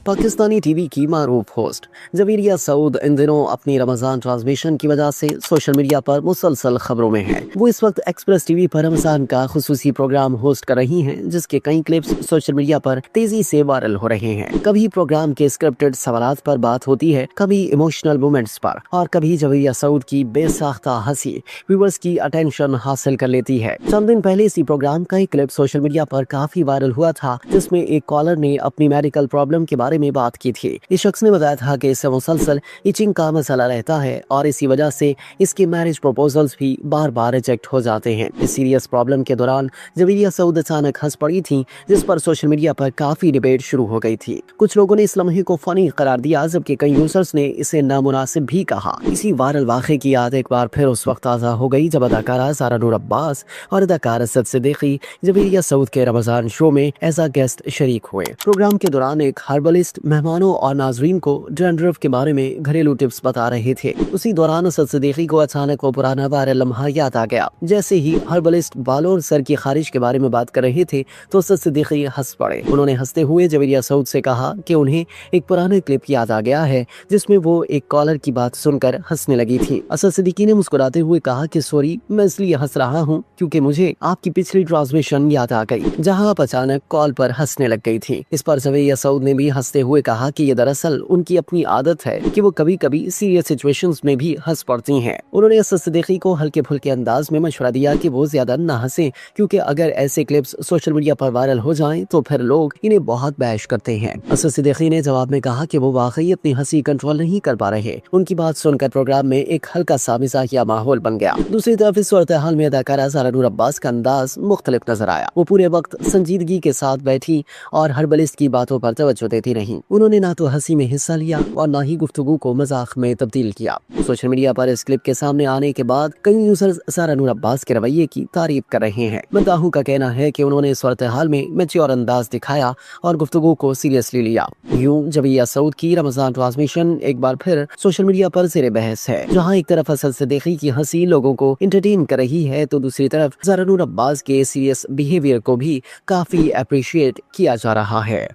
Pakistani TV की मारूफ host Javeria Saud इन दिनों अपनी रमजान ट्रांसमिशन की वजह से सोशल मीडिया पर मुसलसल खबरों में है। वो इस वक्त एक्सप्रेस टीवी पर रमजान का खुसूसी प्रोग्राम होस्ट कर रही हैं, जिसके कई क्लिप्स सोशल मीडिया पर तेजी से वायरल हो रहे हैं। कभी प्रोग्राम के स्क्रिप्टेड सवालात पर बात होती है, कभी इमोशनल मोमेंट्स पर, और कभी जवेरिया सऊद की बेसाख्ता हंसी व्यूअर्स की अटेंशन हासिल कर लेती है। चंद दिन पहले इसी प्रोग्राम का एक क्लिप सोशल मीडिया पर काफी वायरल हुआ था, जिसमें एक कॉलर ने अपनी मेडिकल प्रॉब्लम के बारे में बात की थी। इस शख्स ने बताया था कि इसे मुसलसल इचिंग का मसला रहता है और इसी वजह से इसके मैरिज प्रपोजल्स भी बार बार रिजेक्ट हो जाते हैं। इस सीरियस प्रॉब्लम के दौरान जवेरिया सऊद अचानक हंस पड़ी थी, जिस पर सोशल मीडिया पर काफी डिबेट शुरू हो गई थी। कुछ लोगों ने इस लम्हे को फनी करार दिया, जबकि कई यूजर्स ने इसे नामुनासिब भी कहा। इसी वायरल वाक़े की याद एक बार फिर उस वक्त ताज़ा हो गई जब अदाकारा ज़ारा नूर अब्बास और अदाकार असद सिद्दीकी जवेरिया सऊद के रमजान शो में एज अ गेस्ट शरीक हुए। प्रोग्राम के दौरान एक हर्बलिस्ट मेहमानों और नाजरीन को डैंड्रफ के बारे में घरेलू टिप्स बता रहे थे। उसी दौरान असद सिद्दीकी को अचानक वो पुराना वायरल लम्हा याद आ गया। जैसे ही हर्बलिस्ट बालों और सर की खारिश के बारे में बात कर रहे थे तो असद सिद्दीकी हंस पड़े। उन्होंने हंसते हुए जवेरिया सऊद से कहा कि उन्हें एक पुराना क्लिप याद आ गया है, जिसमें वो एक कॉलर की बात सुनकर हंसने लगी थी। असद सिद्दीकी ने मुस्कुराते हुए कहा कि सॉरी, मैं इसलिए हंस रहा हूँ क्योंकि मुझे आपकी पिछली ट्रांसमिशन याद आ गई, जहाँ आप अचानक कॉल पर हंसने लग गई थी। इस पर जवेरिया सऊद ने भी हंसते हुए कहा कि ये दरअसल उनकी अपनी आदत है कि वो कभी कभी सीरियस सिचुएशंस में भी हंस पड़ती हैं। उन्होंने असद सिद्दीकी को हल्के फुल्के अंदाज में मशवरा दिया कि वो ज्यादा ना हंसे, क्योंकि अगर ऐसे क्लिप्स सोशल मीडिया पर वायरल हो जाएं तो फिर लोग इन्हें बहुत बहस करते हैं। असद सिद्दीकी ने जवाब में कहा कि वो वाकई अपनी हंसी कंट्रोल नहीं कर पा रहे। उनकी बात सुनकर प्रोग्राम में एक हल्का सा मिजाहिया माहौल बन गया। दूसरी तरफ इस सूरत हाल में अदाकारा ज़ारा नूर अब्बास का अंदाज मुख्तलिफ नजर आया। वो पूरे वक्त संजीदगी के साथ बैठी और हर्बलिस्ट की बातों पर तवज्जो देती रही। उन्होंने ना तो हंसी में हिस्सा लिया और ना ही गुफ्तगू को मजाक में तब्दील किया। सोशल मीडिया पर इस क्लिप के सामने आने के बाद कई यूजर्स ज़ारा नूर अब्बास के रवैये की तारीफ कर रहे हैं। मदाहू का कहना है कि उन्होंने इस सूरत हाल में मैच्योर अंदाज दिखाया और गुफ्तगू को सीरियसली लिया। यूं जवेरिया सऊद की रमजान ट्रांसमिशन एक बार फिर सोशल मीडिया पर ज़ेरे बहस है, जहां एक तरफ असद सिद्दीकी की हंसी लोगों को एंटरटेन कर रही है तो दूसरी तरफ ज़ारा नूर अब्बास के सीरियस बिहेवियर को भी काफी अप्रिशिएट किया जा रहा है।